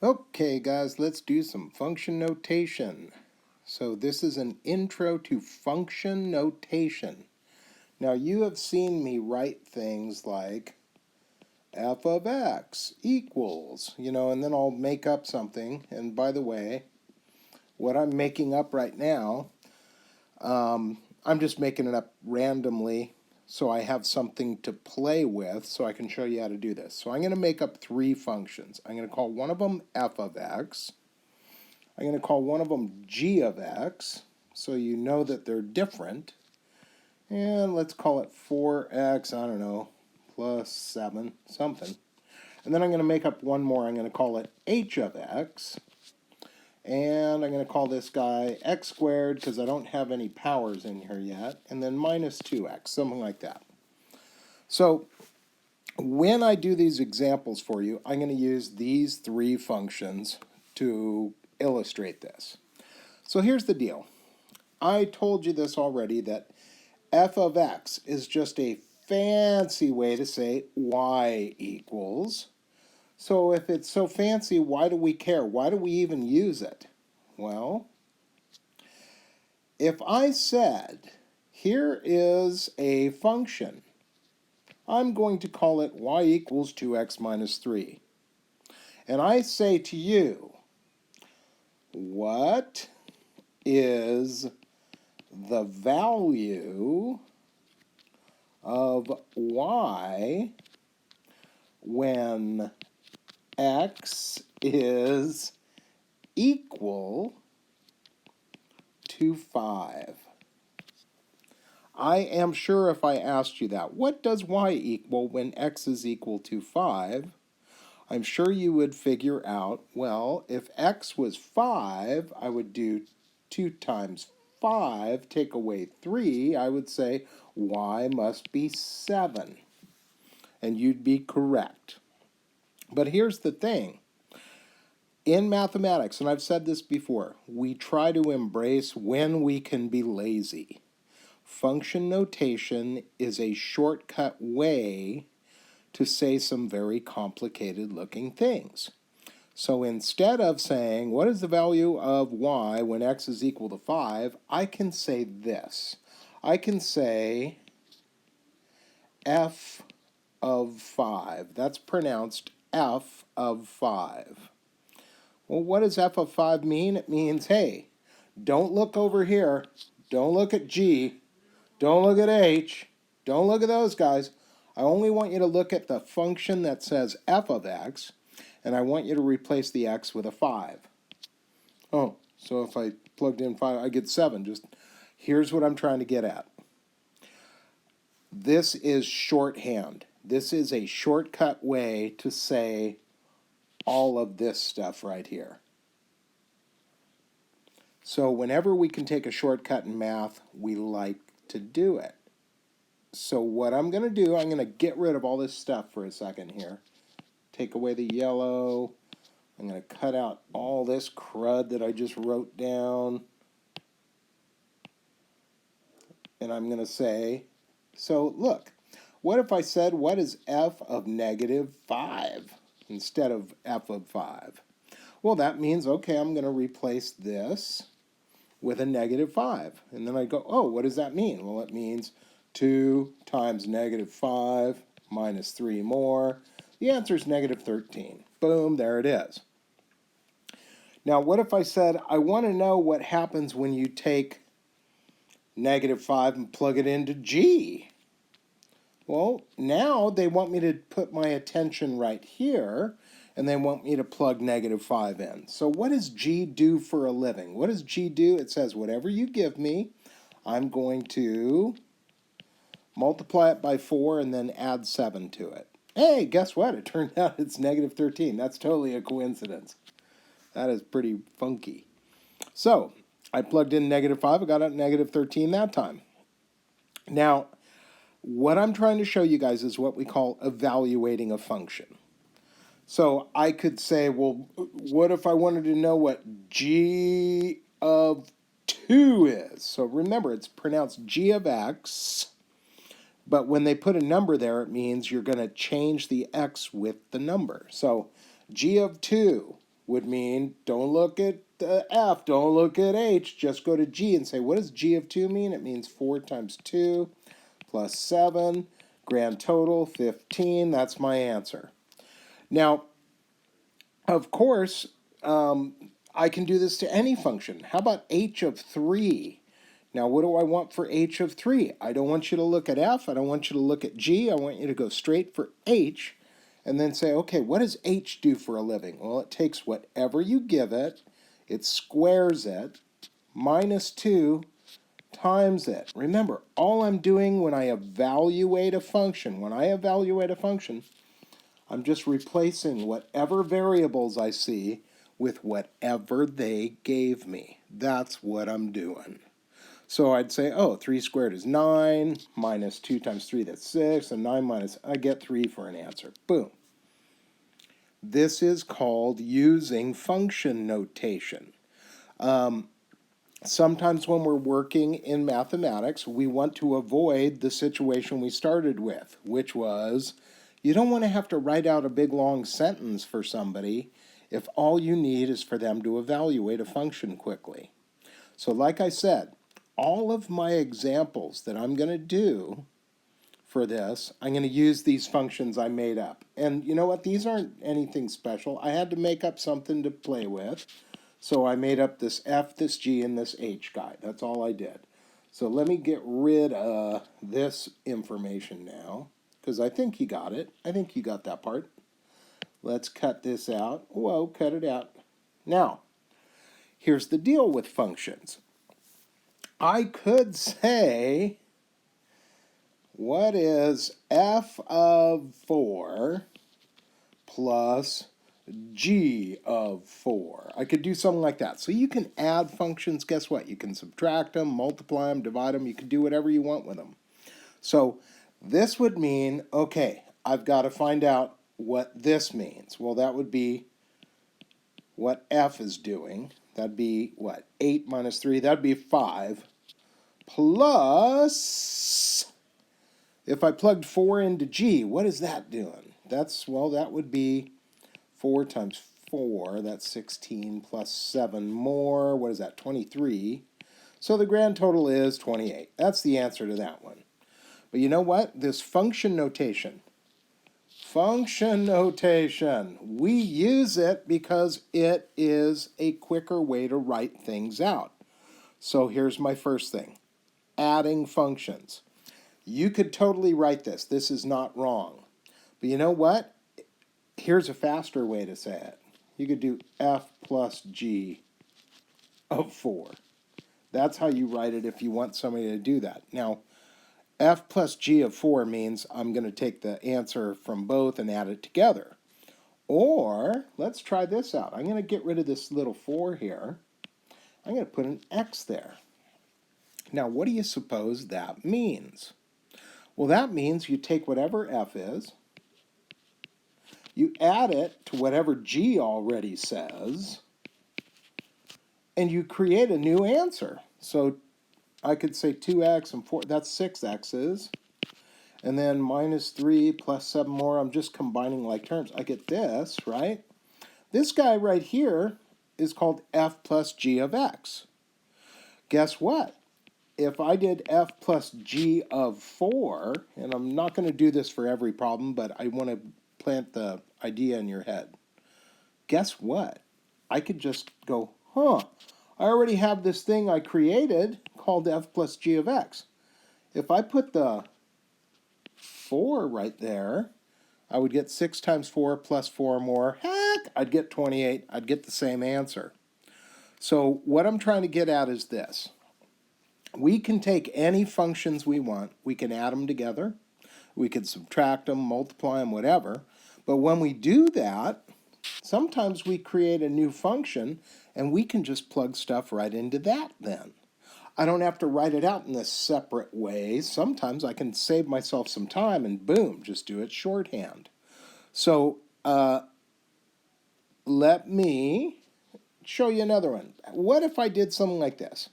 Okay guys, let's do some function notation. So this is an intro to function notation. Now you have seen me write things like f of x equals, and then I'll make up something. And by the way, what I'm making up right now, I'm just making it up randomly so I have something to play with so I can show you how to do this. So I'm going to make up three functions. I'm going to call one of them f of x. I'm going to call one of them g of x, so you know that they're different. And let's call it 4x, I don't know, plus 7, something. And then I'm going to make up one more. I'm going to call it h of x. And I'm going to call this guy x squared because I don't have any powers in here yet. And then minus 2x, something like that. So when I do these examples for you, I'm going to use these three functions to illustrate this. So here's the deal. I told you this already, that f of x is just a fancy way to say y equals. So if it's so fancy, why do we care? Why do we even use it? Well, if I said, here is a function, I'm going to call it y equals 2x minus 3. And I say to you, what is the value of y when x is equal to 5? I am sure if I asked you that, what does y equal when x is equal to 5? I'm sure you would figure out, well, if x was 5, I would do 2 times 5, take away 3, I would say y must be 7. And you'd be correct. But here's the thing. In mathematics, and I've said this before, we try to embrace when we can be lazy. Function notation is a shortcut way to say some very complicated looking things. So instead of saying, what is the value of y when x is equal to 5, I can say this. I can say f of 5. That's pronounced f of 5. Well, what does f of 5 mean? It means, hey, don't look over here. Don't look at g. Don't look at h. Don't look at those guys. I only want you to look at the function that says f of x, and I want you to replace the x with a 5. Oh, so if I plugged in 5, I get 7. Just here's what I'm trying to get at. This is shorthand. This is a shortcut way to say all of this stuff right here. So whenever we can take a shortcut in math, we like to do it. So what I'm going to do, I'm going to get rid of all this stuff for a second here. Take away the yellow. I'm going to cut out all this crud that I just wrote down. And I'm going to say, so look, what if I said, what is f of negative 5 instead of f of 5? Well, that means, okay, I'm going to replace this with a negative 5. And then I go, oh, what does that mean? Well, it means 2 times negative 5 minus 3 more. The answer is negative 13. Boom, there it is. Now, what if I said, I want to know what happens when you take negative 5 and plug it into g? Well, now they want me to put my attention right here, and they want me to plug negative 5 in. So what does g do for a living? What does g do? It says, whatever you give me, I'm going to multiply it by 4 and then add 7 to it. Hey, guess what? It turned out it's negative 13. That's totally a coincidence. That is pretty funky. So I plugged in negative 5. I got out negative 13 that time. Now, what I'm trying to show you guys is what we call evaluating a function. So I could say, well, what if I wanted to know what g of 2 is? So remember, it's pronounced g of x, but when they put a number there, it means you're going to change the x with the number. So g of 2, would mean don't look at F, don't look at H, just go to G and say, what does G of 2 mean? It means 4 times 2 plus 7, grand total 15. That's my answer. Now, of course, I can do this to any function. How about H of 3? Now, what do I want for H of 3? I don't want you to look at F. I don't want you to look at G. I want you to go straight for H and then say, okay, what does H do for a living? Well, it takes whatever you give it, it squares it, minus 2 times it. Remember, all I'm doing when I evaluate a function, I'm just replacing whatever variables I see with whatever they gave me. That's what I'm doing. So I'd say, oh, 3 squared is 9, minus 2 times 3, that's 6, and 9 minus, I get 3 for an answer. Boom. This is called using function notation. Sometimes when we're working in mathematics, we want to avoid the situation we started with, which was you don't want to have to write out a big long sentence for somebody if all you need is for them to evaluate a function quickly. So like I said, all of my examples that I'm going to do for this, I'm going to use these functions I made up. And you know what? These aren't anything special. I had to make up something to play with. So I made up this F, this G, and this H guy. That's all I did. So let me get rid of this information now, because I think you got it. I think you got that part. Let's cut this out. Whoa, cut it out. Now, here's the deal with functions. I could say, what is F of 4 plus G of 4? I could do something like that. So you can add functions. Guess what? You can subtract them, multiply them, divide them. You can do whatever you want with them. So this would mean, okay, I've got to find out what this means. Well, that would be what F is doing. That'd be what? 8 minus 3. That'd be 5. Plus, if I plugged 4 into G, what is that doing? Well, that would be 4 times 4, that's 16, plus 7 more, what is that, 23. So the grand total is 28. That's the answer to that one. But you know what? This function notation, we use it because it is a quicker way to write things out. So here's my first thing, adding functions. You could totally write this. This is not wrong. But you know what? Here's a faster way to say it. You could do F plus G of 4. That's how you write it if you want somebody to do that. Now, F plus G of 4 means I'm going to take the answer from both and add it together. Or, let's try this out. I'm going to get rid of this little 4 here. I'm going to put an X there. Now, what do you suppose that means? Well, that means you take whatever F is, you add it to whatever G already says, and you create a new answer. So I could say 2x and 4, that's 6 x's. And then minus 3 plus 7 more, I'm just combining like terms. I get this, right? This guy right here is called F plus G of x. Guess what? If I did F plus G of 4, and I'm not going to do this for every problem, but I want to plant the idea in your head. Guess what? I could just go, I already have this thing I created called F plus G of x. If I put the 4 right there, I would get 6 times 4 plus 4 more. Heck, I'd get 28. I'd get the same answer. So what I'm trying to get at is this. We can take any functions we want. We can add them together. We can subtract them, multiply them, whatever. But when we do that, sometimes we create a new function and we can just plug stuff right into that then. I don't have to write it out in this separate way. Sometimes I can save myself some time and boom, just do it shorthand. So let me show you another one. What if I did something like this?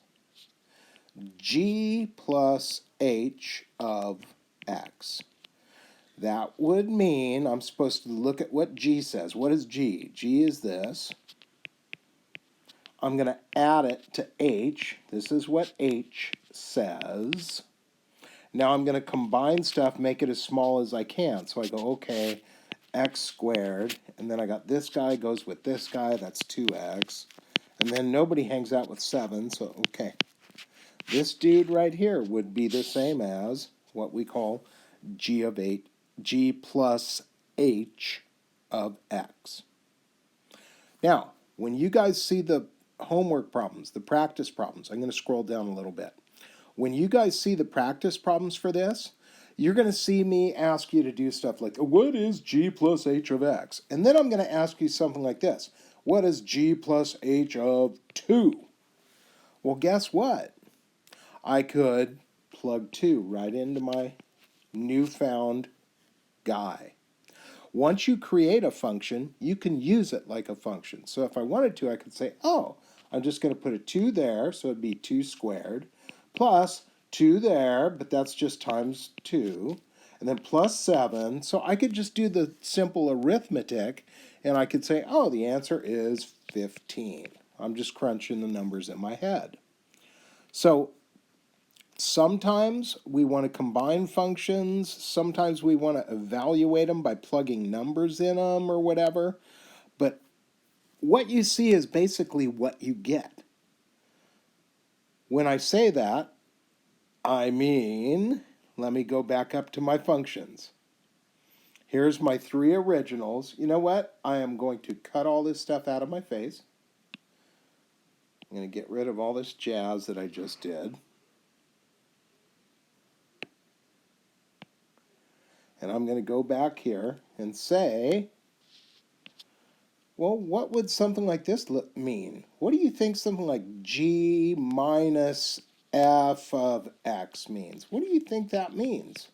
G plus H of x. That would mean I'm supposed to look at what G says. What is G? G is this. I'm going to add it to h. This is what h says. Now I'm going to combine stuff, make it as small as I can. So I go, okay, x squared, and then I got this guy goes with this guy, that's 2x. And then nobody hangs out with 7, so okay. This dude right here would be the same as what we call g of 8, g plus h of x. Now, when you guys see the homework problems, the practice problems, I'm going to scroll down a little bit. When you guys see the practice problems for this, you're going to see me ask you to do stuff like, what is g plus h of x? And then I'm going to ask you something like this. What is g plus h of 2? Well, guess what? I could plug 2 right into my newfound guy. Once you create a function, you can use it like a function. So if I wanted to, I could say, oh, I'm just going to put a 2 there, so it'd be 2 squared, plus 2 there, but that's just times 2, and then plus 7. So I could just do the simple arithmetic, and I could say, oh, the answer is 15. I'm just crunching the numbers in my head. So sometimes we want to combine functions, sometimes we want to evaluate them by plugging numbers in them or whatever, but what you see is basically what you get. When I say that, I mean, let me go back up to my functions. Here's my 3 originals. You know what? I am going to cut all this stuff out of my face. I'm going to get rid of all this jazz that I just did. And I'm going to go back here and say, well, what would something like this mean? What do you think something like g minus f of x means? What do you think that means?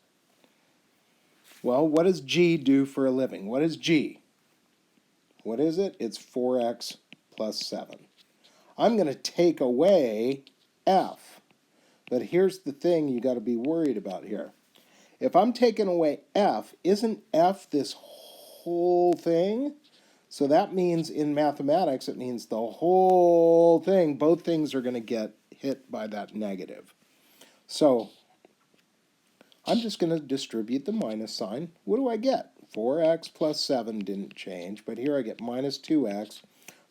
Well, what does g do for a living? What is g? What is it? It's 4x plus 7. I'm going to take away f. But here's the thing you got to be worried about here. If I'm taking away f, isn't f this whole thing? So that means in mathematics, it means the whole thing, both things are going to get hit by that negative. So I'm just going to distribute the minus sign. What do I get? 4x plus 7 didn't change, but here I get minus 2x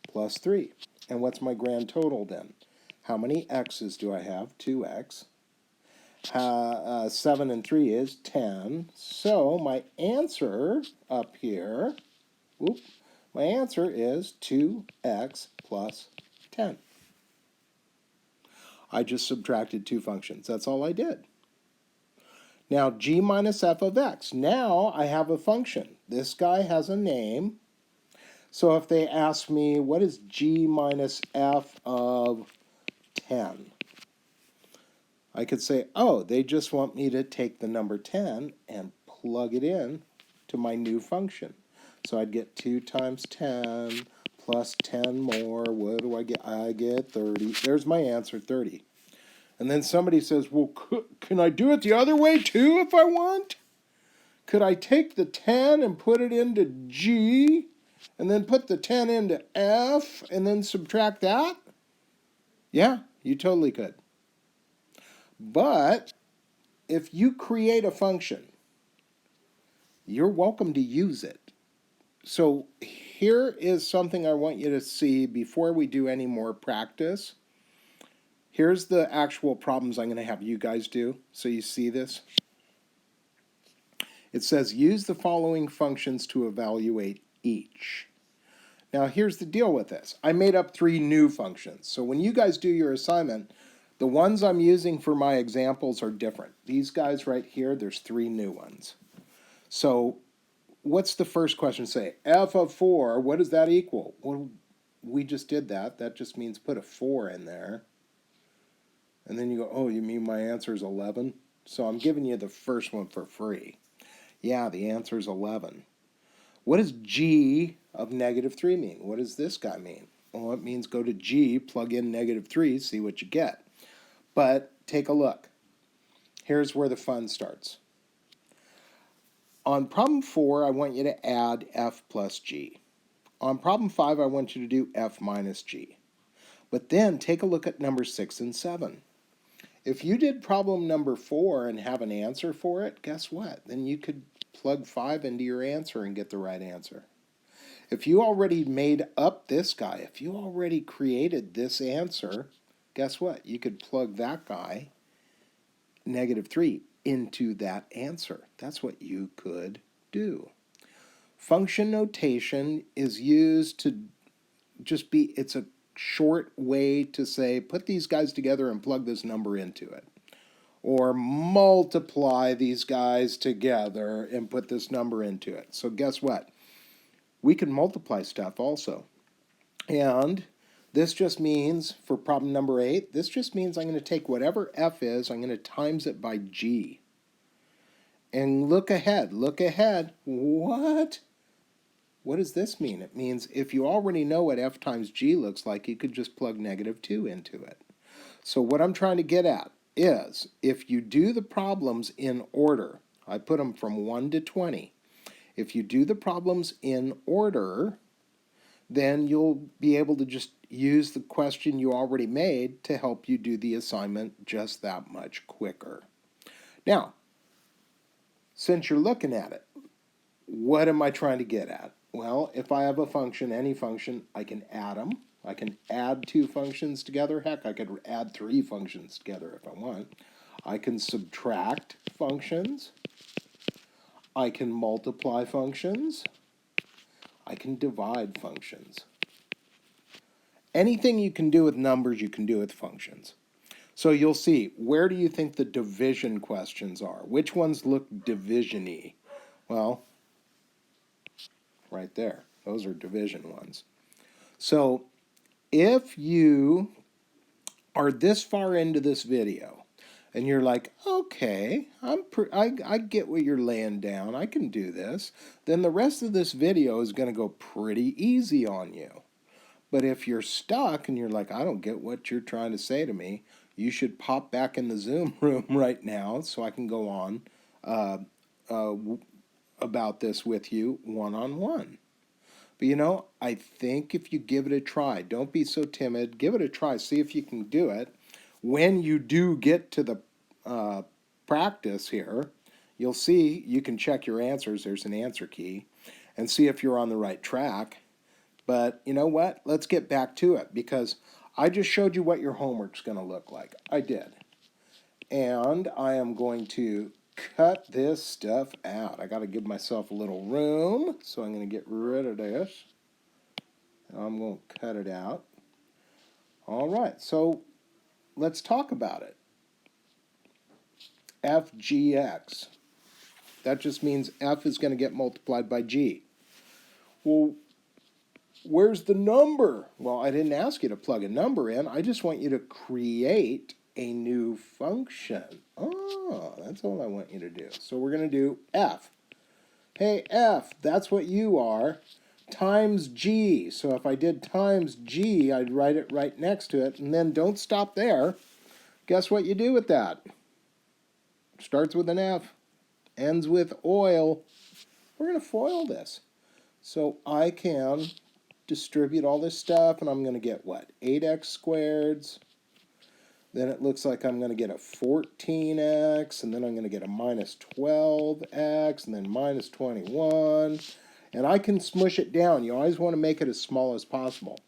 plus 3. And what's my grand total then? How many x's do I have? 2x. 7 and 3 is 10. So my answer up here, my answer is 2x plus 10. I just subtracted 2 functions. That's all I did. Now, g minus f of x. Now I have a function. This guy has a name. So if they ask me, what is g minus f of 10? I could say, oh, they just want me to take the number 10 and plug it in to my new function. So I'd get 2 times 10 plus 10 more. What do I get? I get 30. There's my answer, 30. And then somebody says, well, can I do it the other way too if I want? Could I take the 10 and put it into G, and then put the 10 into F, and then subtract that? Yeah, you totally could. But if you create a function, you're welcome to use it. So here is something I want you to see before we do any more practice. Here's the actual problems I'm going to have you guys do, so you see this. It says, use the following functions to evaluate each. Now here's the deal with this. I made up 3 new functions. So when you guys do your assignment, the ones I'm using for my examples are different. These guys right here, there's 3 new ones. So what's the first question say? F of 4, what does that equal? Well, we just did that. That just means put a 4 in there. And then you go, oh, you mean my answer is 11? So I'm giving you the first one for free. Yeah, the answer is 11. What does g of negative 3 mean? What does this guy mean? Well, it means go to g, plug in negative 3, see what you get. But take a look. Here's where the fun starts. On problem 4, I want you to add f plus g. On problem 5, I want you to do f minus g. But then take a look at number 6 and 7. If you did problem number 4 and have an answer for it, guess what? Then you could plug 5 into your answer and get the right answer. If you already made up this guy, if you already created this answer, guess what? You could plug that guy, -3, into that answer. That's what you could do. Function notation is used to just be, it's a short way to say, put these guys together and plug this number into it. Or multiply these guys together and put this number into it. So guess what? We can multiply stuff also. And this just means, for problem number 8, this just means I'm going to take whatever f is, I'm going to times it by g. And look ahead, look ahead. What? What does this mean? It means if you already know what f times g looks like, you could just plug -2 into it. So what I'm trying to get at is, if you do the problems in order, I put them from 1 to 20. If you do the problems in order, then you'll be able to just use the question you already made to help you do the assignment just that much quicker. Now, since you're looking at it, what am I trying to get at? Well, if I have a function, any function, I can add them. I can add 2 functions together. Heck, I could add 3 functions together if I want. I can subtract functions. I can multiply functions. I can divide functions. Anything you can do with numbers, you can do with functions. So you'll see, where do you think the division questions are? Which ones look division-y? Well, right there. Those are division ones. So if you are this far into this video and you're like, okay, I get what you're laying down, I can do this, then the rest of this video is going to go pretty easy on you. But if you're stuck and you're like, I don't get what you're trying to say to me, you should pop back in the Zoom room right now so I can go on about this with you one-on-one. But you know, I think if you give it a try, don't be so timid, give it a try, see if you can do it. When you do get to the practice here, you'll see you can check your answers, there's an answer key, and see if you're on the right track. But you know what? Let's get back to it, because I just showed you what your homework's going to look like. I did. And I am going to cut this stuff out. I got to give myself a little room, so I'm going to get rid of this. I'm going to cut it out. All right, so let's talk about it. FGX. That just means F is going to get multiplied by G. Well, where's the number? Well, I didn't ask you to plug a number in. I just want you to create a new function. Oh, that's all I want you to do. So we're going to do F. Hey, F, that's what you are, times G. So if I did times G, I'd write it right next to it. And then don't stop there. Guess what you do with that? Starts with an F, ends with oil. We're going to FOIL this. So I can distribute all this stuff, and I'm going to get what? 8x squared. Then it looks like I'm going to get a 14x, and then I'm going to get a minus 12x, and then minus 21. And I can smush it down. You always want to make it as small as possible.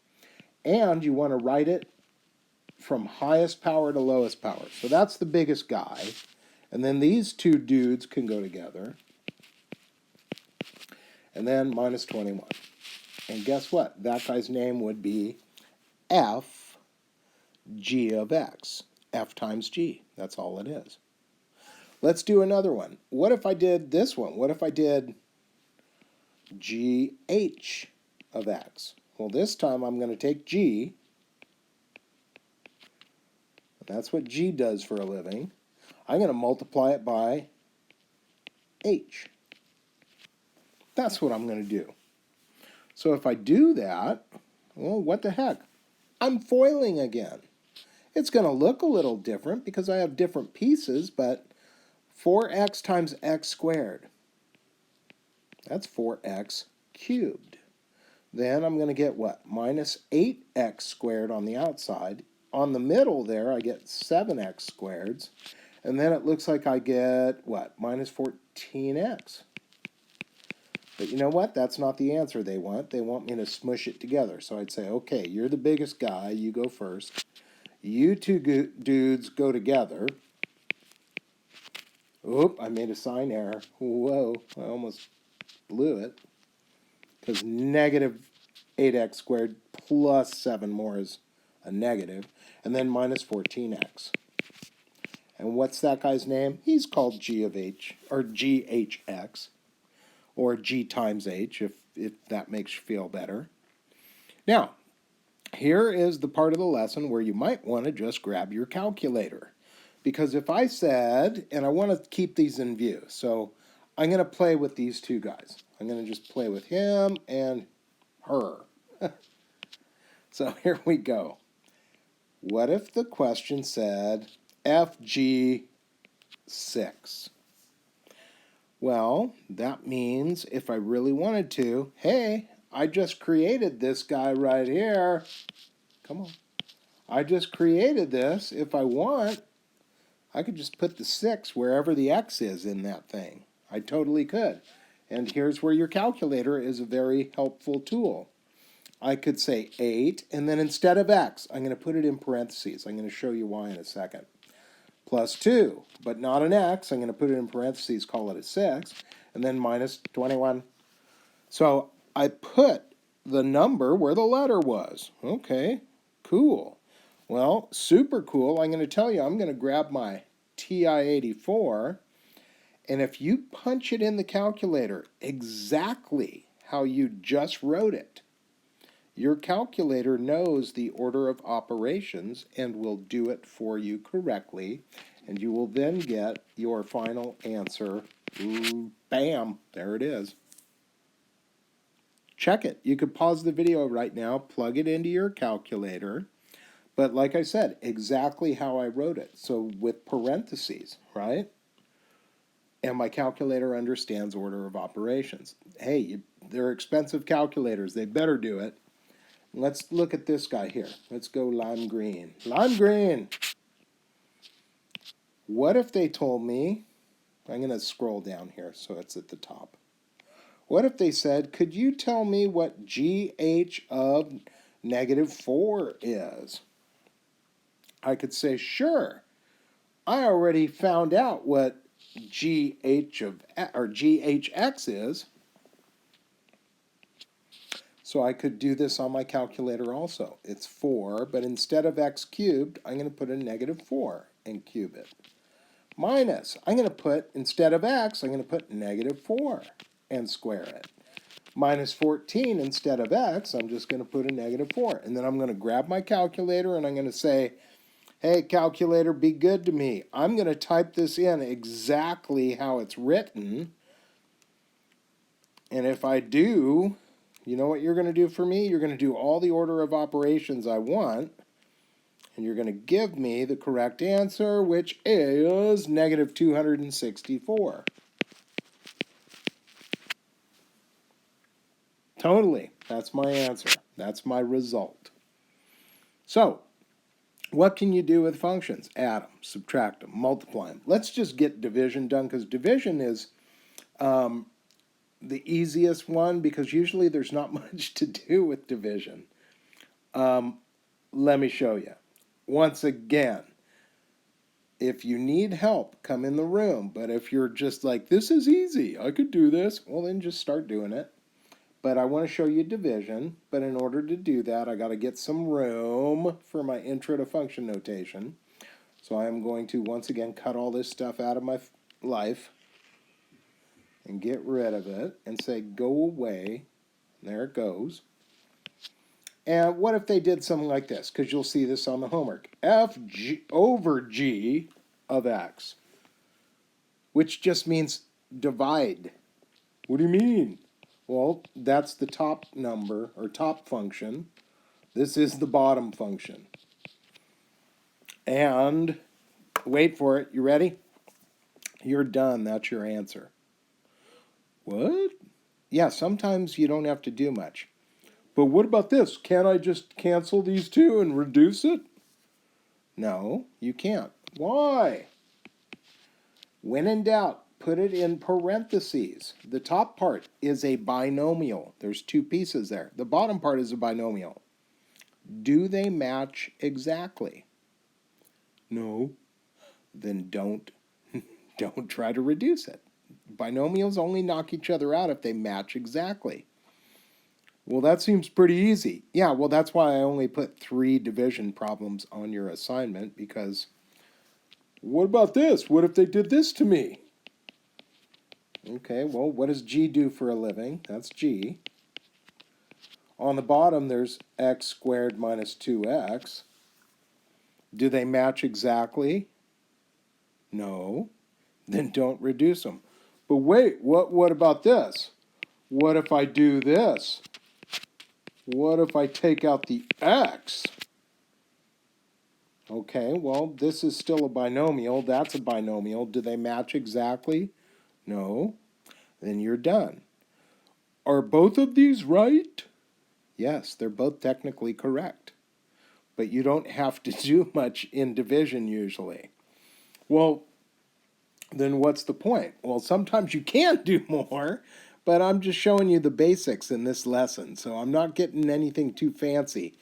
And you want to write it from highest power to lowest power. So that's the biggest guy. And then these two dudes can go together. And then minus 21. And guess what? That guy's name would be f g of x. F times g. That's all it is. Let's do another one. What if I did this one? What if I did gh of x? Well, this time I'm going to take g. That's what g does for a living. I'm going to multiply it by h. That's what I'm going to do. So if I do that, well, what the heck? I'm foiling again. It's going to look a little different because I have different pieces, but 4x times x squared. That's 4x cubed. Then I'm going to get what? Minus 8x squared on the outside. On the middle there, I get 7x squared. And then it looks like I get, what? Minus 14x. But you know what? That's not the answer they want. They want me to smush it together. So I'd say, okay, you're the biggest guy. You go first. You two dudes go together. Oop, I made a sign error. Whoa, I almost blew it. Because negative 8x squared plus 7 more is a negative. And then minus 14x. And what's that guy's name? He's called g of h, or GHX, or g times h, if that makes you feel better. Now, here is the part of the lesson where you might want to just grab your calculator. Because if I said, and I want to keep these in view, so I'm going to play with these two guys. I'm going to just play with him and her. So here we go. What if the question said FG6? Well, that means if I really wanted to, hey, I just created this guy right here. Come on. I just created this. If I want, I could just put the 6 wherever the x is in that thing. I totally could. And here's where your calculator is a very helpful tool. I could say 8, and then instead of x, I'm going to put it in parentheses. I'm going to show you why in a second. Plus 2, but not an x. I'm going to put it in parentheses, call it a 6, and then minus 21. So I put the number where the letter was. Okay, cool. Well, super cool. I'm going to tell you, I'm going to grab my TI-84, and if you punch it in the calculator exactly how you just wrote it, your calculator knows the order of operations and will do it for you correctly, and you will then get your final answer. Ooh, bam, there it is. Check it. You could pause the video right now, plug it into your calculator, but like I said, exactly how I wrote it. So with parentheses, right? And my calculator understands order of operations. Hey, they're expensive calculators. They better do it. Let's look at this guy here. Let's go lime green. Lime green! What if they told me, I'm going to scroll down here so it's at the top. What if they said, could you tell me what GH of negative 4 is? I could say, sure. I already found out what GH of, or GHX is. So I could do this on my calculator also. It's 4, but instead of x cubed, I'm going to put a negative 4 and cube it. Minus, I'm going to put, instead of x, I'm going to put negative 4 and square it. Minus 14, instead of x, I'm just going to put a negative 4. And then I'm going to grab my calculator and I'm going to say, hey, calculator, be good to me. I'm going to type this in exactly how it's written. And if I do, you know what you're going to do for me? You're going to do all the order of operations I want, and you're going to give me the correct answer, which is negative 264. Totally. That's my answer. That's my result. So, what can you do with functions? Add them, subtract them, multiply them. Let's just get division done, because division is the easiest one, because usually there's not much to do with division. Let me show you. Once again, if you need help, come in the room. But if you're just like, this is easy, I could do this, well, then just start doing it. But I want to show you division. But in order to do that, I got to get some room for my intro to function notation. So I am going to, once again, cut all this stuff out of my life and get rid of it and say, go away. There it goes. And what if they did something like this? Because you'll see this on the homework. F over g of x, which just means divide. What do you mean? Well, that's the top number, or top function. This is the bottom function. And, wait for it, you ready? You're done, that's your answer. What? Yeah, sometimes you don't have to do much. But what about this? Can't I just cancel these two and reduce it? No, you can't. Why? When in doubt, put it in parentheses. The top part is a binomial. There's two pieces there. The bottom part is a binomial. Do they match exactly? No. Then don't try to reduce it. Binomials only knock each other out if they match exactly. Well, that seems pretty easy. Yeah, well, that's why I only put 3 division problems on your assignment, because what about this? What if they did this to me? Okay, well, what does G do for a living? That's G. On the bottom, there's x squared minus 2x. Do they match exactly? No. Then don't reduce them. But wait, what about this? What if I do this? What if I take out the x? Okay, well, this is still a binomial. That's a binomial. Do they match exactly? No. Then you're done. Are both of these right? Yes, they're both technically correct. But you don't have to do much in division usually. Well, then what's the point? Well, sometimes you can't do more, but I'm just showing you the basics in this lesson, so I'm not getting anything too fancy.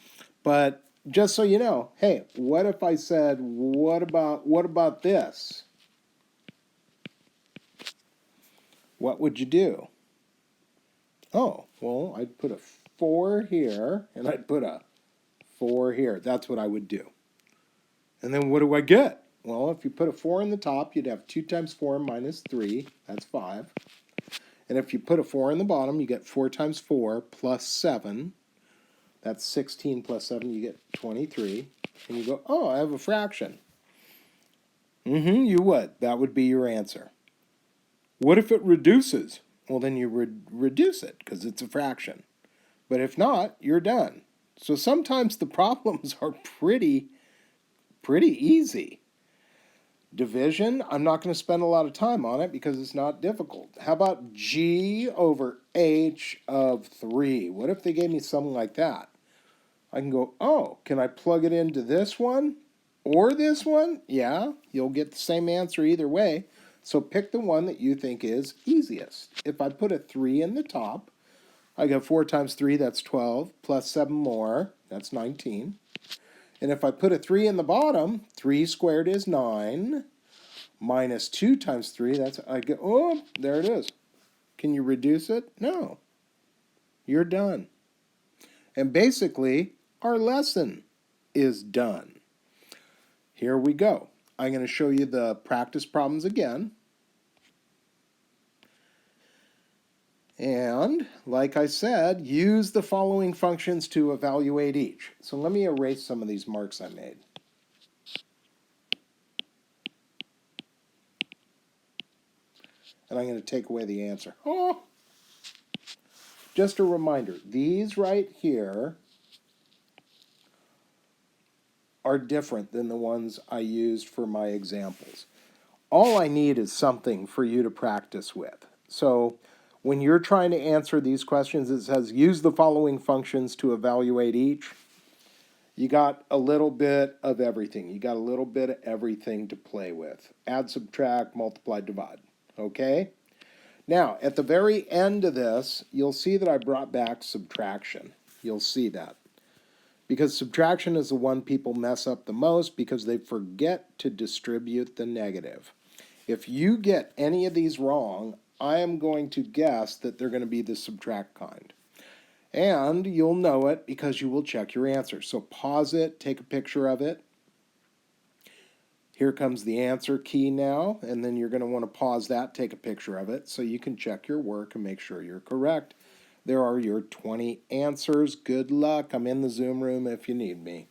But just so you know, hey, what if I said, what about this? What would you do? Oh, well, I'd put a 4 here, and I'd put a 4 here. That's what I would do. And then what do I get? Well, if you put a 4 in the top, you'd have 2 times 4 minus 3. That's 5. And if you put a 4 in the bottom, you get 4 times 4 plus 7. That's 16 plus 7. You get 23. And you go, oh, I have a fraction. You would. That would be your answer. What if it reduces? Well, then you reduce it because it's a fraction. But if not, you're done. So sometimes the problems are pretty easy. Division, I'm not going to spend a lot of time on it because it's not difficult. How about G over H of 3? What if they gave me something like that? I can go, oh, can I plug it into this one or this one? Yeah, you'll get the same answer either way. So pick the one that you think is easiest. If I put a 3 in the top, I get 4 times 3, that's 12, plus 7 more, that's 19. And if I put a 3 in the bottom, 3 squared is 9, minus 2 times 3, that's, I get, oh, there it is. Can you reduce it? No. You're done. And basically, our lesson is done. Here we go. I'm going to show you the practice problems again. And, like I said, use the following functions to evaluate each. So let me erase some of these marks I made. And I'm going to take away the answer. Oh! Just a reminder, these right here are different than the ones I used for my examples. All I need is something for you to practice with. So when you're trying to answer these questions, it says use the following functions to evaluate each. You got a little bit of everything. You got a little bit of everything to play with. Add, subtract, multiply, divide. Okay? Now, at the very end of this, you'll see that I brought back subtraction. You'll see that. Because subtraction is the one people mess up the most because they forget to distribute the negative. If you get any of these wrong, I am going to guess that they're going to be the subtract kind. And you'll know it because you will check your answer. So pause it, take a picture of it. Here comes the answer key now, and then you're going to want to pause that, take a picture of it, so you can check your work and make sure you're correct. There are your 20 answers. Good luck. I'm in the Zoom room if you need me.